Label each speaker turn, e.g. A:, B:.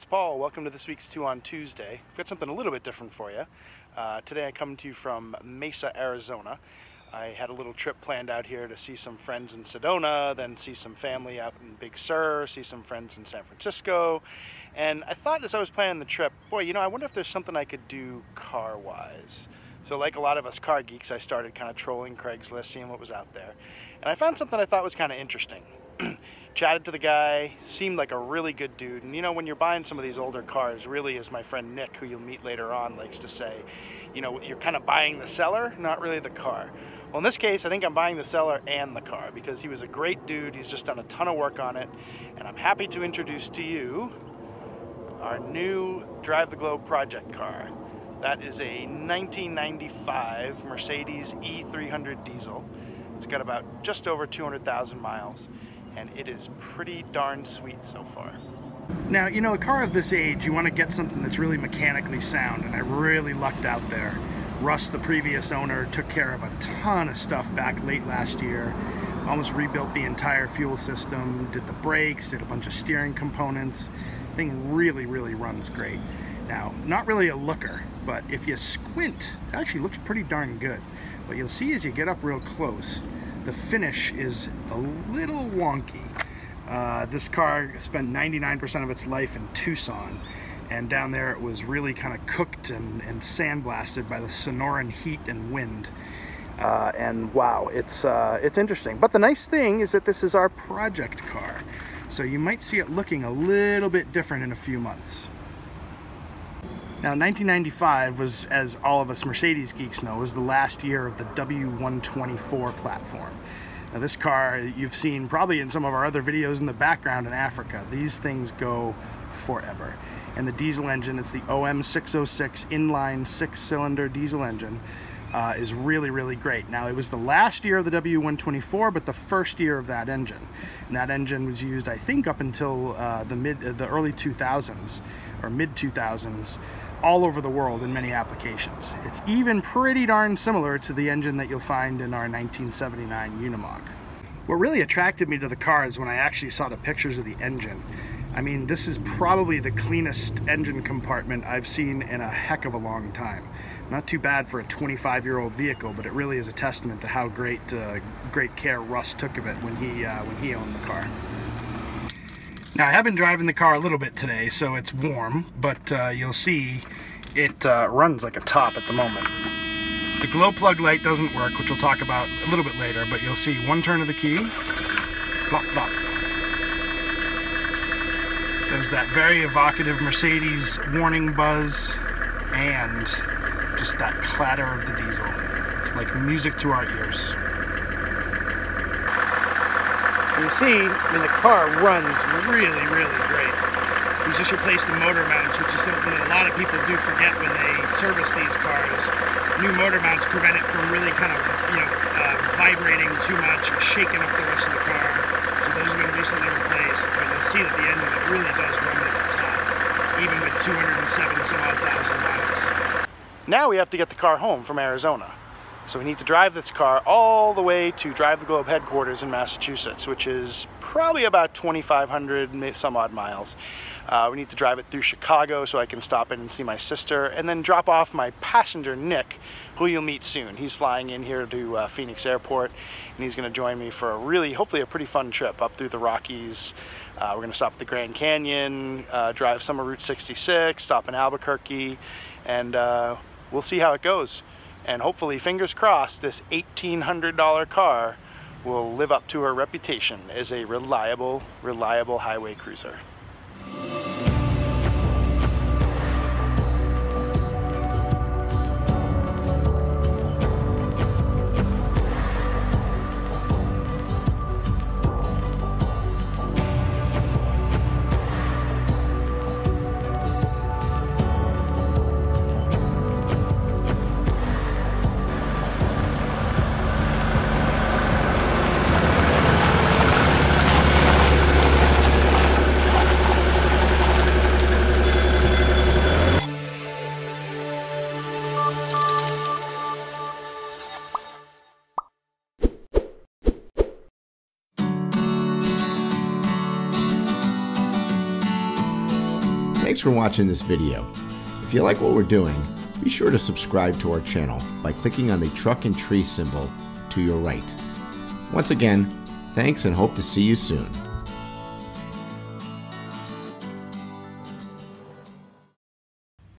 A: Paul. Welcome to this week's 2 on Tuesday. I've got something a little bit different for you. Today I come to you from Mesa, Arizona. I had a little trip planned out here to see some friends in Sedona, then see some family out in Big Sur, see some friends in San Francisco. And I thought as I was planning the trip, boy, you know, I wonder if there's something I could do car-wise. So like a lot of us car geeks, I started kind of trolling Craigslist, seeing what was out there. And I found something I thought was kind of interesting. Chatted to the guy, seemed like a really good dude. And you know, when you're buying some of these older cars, really, as my friend Nick, who you'll meet later on, likes to say, you know, you're kind of buying the seller, not really the car. Well, in this case, I think I'm buying the seller and the car because he was a great dude. He's just done a ton of work on it. And I'm happy to introduce to you our new Drive the Globe project car. That is a 1995 Mercedes E300 diesel. It's got about just over 200,000 miles. And it is pretty darn sweet so far. Now, you know, a car of this age, you want to get something that's really mechanically sound, and I really lucked out there. Russ, the previous owner, took care of a ton of stuff back late last year. Almost rebuilt the entire fuel system, did the brakes, did a bunch of steering components. The thing really, really runs great. Now, not really a looker, but if you squint, it actually looks pretty darn good. What you'll see as you get up real close, the finish is a little wonky. This car spent 99% of its life in Tucson, and down there it was really kind of cooked and sandblasted by the Sonoran heat and wind. And wow, it's interesting. But the nice thing is that this is our project car, so you might see it looking a little bit different in a few months. Now, 1995 was, as all of us Mercedes geeks know, was the last year of the W124 platform. Now, this car you've seen probably in some of our other videos in the background in Africa. These things go forever. And the diesel engine, it's the OM606 inline 6-cylinder diesel engine, is really, really great. Now, it was the last year of the W124, but the first year of that engine. And that engine was used, I think, up until the early 2000s, or mid 2000s, all over the world in many applications. It's even pretty darn similar to the engine that you'll find in our 1979 Unimog. What really attracted me to the car is when I actually saw the pictures of the engine. I mean, this is probably the cleanest engine compartment I've seen in a heck of a long time. Not too bad for a 25-year-old vehicle, but it really is a testament to how great care Russ took of it when he owned the car. Now, I have been driving the car a little bit today, so it's warm, but you'll see it runs like a top at the moment. The glow plug light doesn't work, which we'll talk about a little bit later, but you'll see one turn of the key, plop, plop. There's that very evocative Mercedes warning buzz, and just that clatter of the diesel. It's like music to our ears. You see, I mean, the car runs really, really great. We just replaced the motor mounts, which is something that a lot of people do forget when they service these cars. New motor mounts prevent it from really kind of, you know, vibrating too much or shaking up the rest of the car. So those have been recently replaced, but you'll see that the engine really does run at the top, even with 207 some odd thousand miles. Now we have to get the car home from Arizona. So we need to drive this car all the way to Drive the Globe headquarters in Massachusetts, which is probably about 2,500 some odd miles. We need to drive it through Chicago so I can stop in and see my sister, and then drop off my passenger Nick, who you'll meet soon. He's flying in here to Phoenix Airport, and he's going to join me for a really, hopefully a pretty fun trip up through the Rockies. We're going to stop at the Grand Canyon, drive some of Route 66, stop in Albuquerque, and we'll see how it goes. And hopefully, fingers crossed, this $1,800 car will live up to her reputation as a reliable highway cruiser.
B: Thanks for watching this video. If you like what we're doing, be sure to subscribe to our channel by clicking on the truck and tree symbol to your right. Once again, thanks and hope to see you soon.